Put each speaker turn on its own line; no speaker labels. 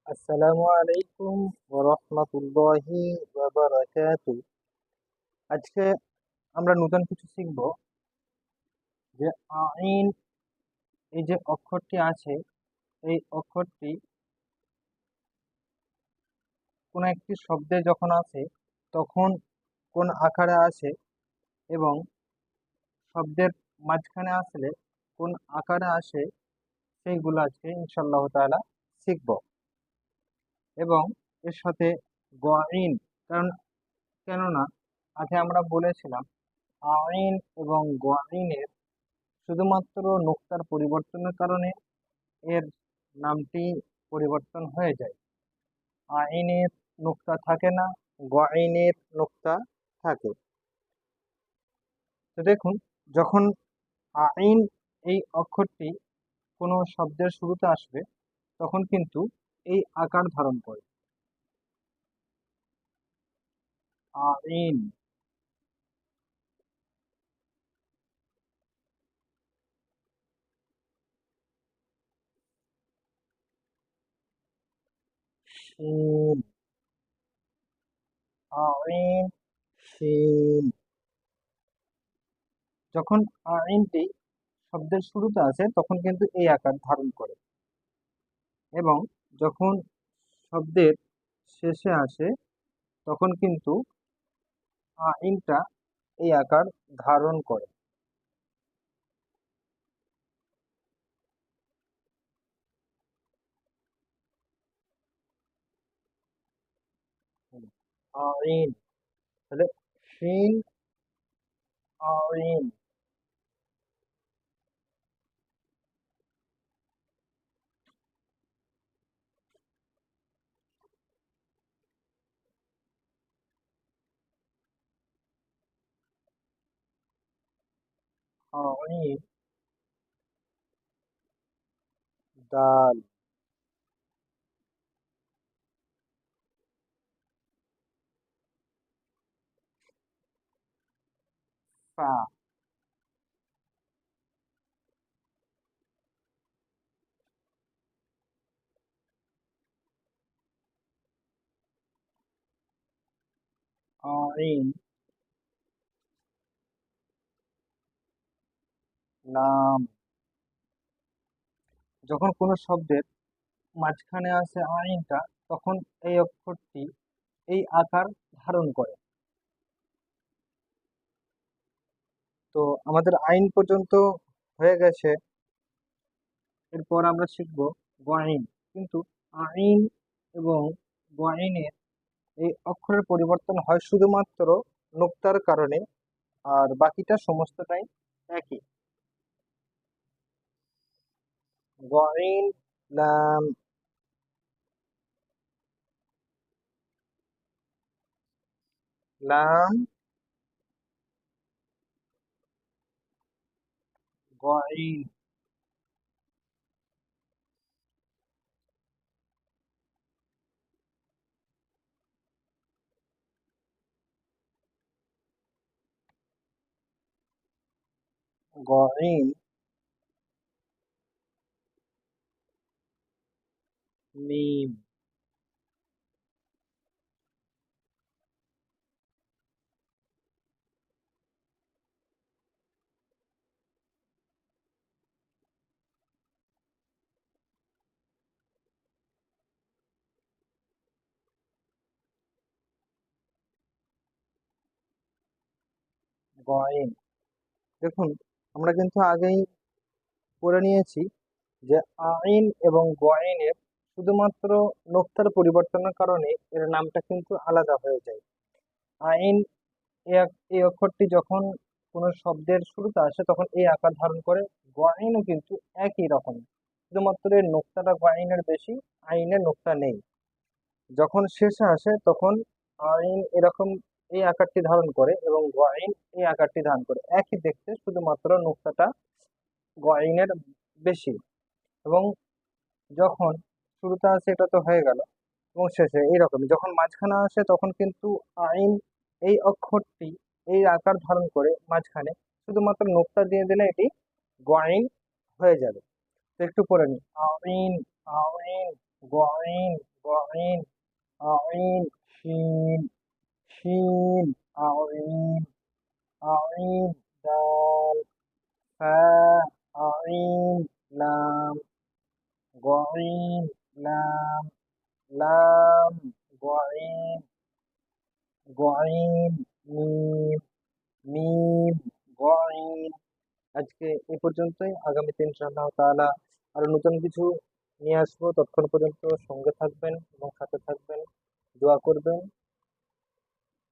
আসসালামু আলাইকুম ওয়া রাহমাতুল্লাহি ওয়া বারাকাতুহু। আজকে আমরা নতুন কিছু শিখব যে আইন এই যে অক্ষরটি আছে, এই অক্ষরটি কোন একটি শব্দে যখন আসে তখন কোন আকারে আসে এবং শব্দের মাঝখানে আসলে কোন আকারে আসে সেইগুলো আজকে ইনশাআল্লাহ তাআলা শিখব। এবং এর সাথে গআইন, কারণ কেননা আগে আমরা বলেছিলাম আইন এবং গআইনের শুধুমাত্র নোক্তার পরিবর্তনের কারণে এর নামটি পরিবর্তন হয়ে যায়। আইনের নোক্তা থাকে না, গআইনের নোক্তা থাকে। তো দেখুন, যখন আইন এই অক্ষরটি কোনো শব্দের শুরুতে আসবে তখন কিন্তু এই আকার ধারণ করে। আইন, শিন, আইন, শিন। যখন আইনটি শব্দের শুরুতে আসে তখন কিন্তু এই আকার ধারণ করে এবং যখন শব্দের শেষে আসে তখন কিন্তু আইনটা এই আকার ধারণ করে। আইন, তাহলে শিন, আইন, আইন, দাল, ফা, আইন, লাম। যখন কোনো শব্দের মাঝখানে আসে আইনটা তখন এই অক্ষরটি এই আকার ধারণ করে। তো আমাদের আইন পর্যন্ত হয়ে গেছে। এরপর আমরা শিখব গআইন। কিন্তু আইন এবং গআইনের এই অক্ষরের পরিবর্তন হয় শুধুমাত্র নোক্তার কারণে, আর বাকিটা সমস্তটাই একই। গইন, লাম, লাম, গইন, গইন, মিম, গইন। দেখুন, আমরা কিন্তু আগেই পড়ে নিয়েছি যে আইন এবং গইনের শুধুমাত্র নোক্তার পরিবর্তনের কারণে এর নামটা কিন্তু আলাদা হয়ে যায়। আইন এই অক্ষরটি যখন কোনো শব্দের শুরুতে আসে তখন এই আকার ধারণ করে। গইনও কিন্তু একই রকম, শুধুমাত্র এর নোক্তাটা গইনের বেশি, আইনের নোক্তা নেই। যখন শেষে আসে তখন আইন এরকম এই আকারটি ধারণ করে এবং গআইন এই আকারটি ধারণ করে, একই দেখতে, শুধুমাত্র নোক্তাটা গআইনের বেশি। এবং যখন শুরুতে আসে এটা তো হয়ে গেল, এবং শেষে এইরকমই যখন মাঝখানে আসে তখন কিন্তু আইন এই অক্ষরটি এই আকার ধারণ করে মাঝখানে, শুধুমাত্র নোক্তা দিয়ে দিলে এটি গআইন হয়ে যাবে। তো একটু পড়ে নি। আইন, আইন, গআইন, গইন, আইন, শিন, শিন, আইন, আইন, দাল, ফা, আইন, লাম, গইন, লাম, লাম, গইন, গইন, মিম, মিম, গইন। আজকে এই পর্যন্তই। আগামীতে ইনশাআল্লাহ তাআলা আরো নতুন কিছু নিয়ে আসবো। ততক্ষণ পর্যন্ত সঙ্গে থাকবেন এবং সাথে থাকবেন। দোয়া করবেন।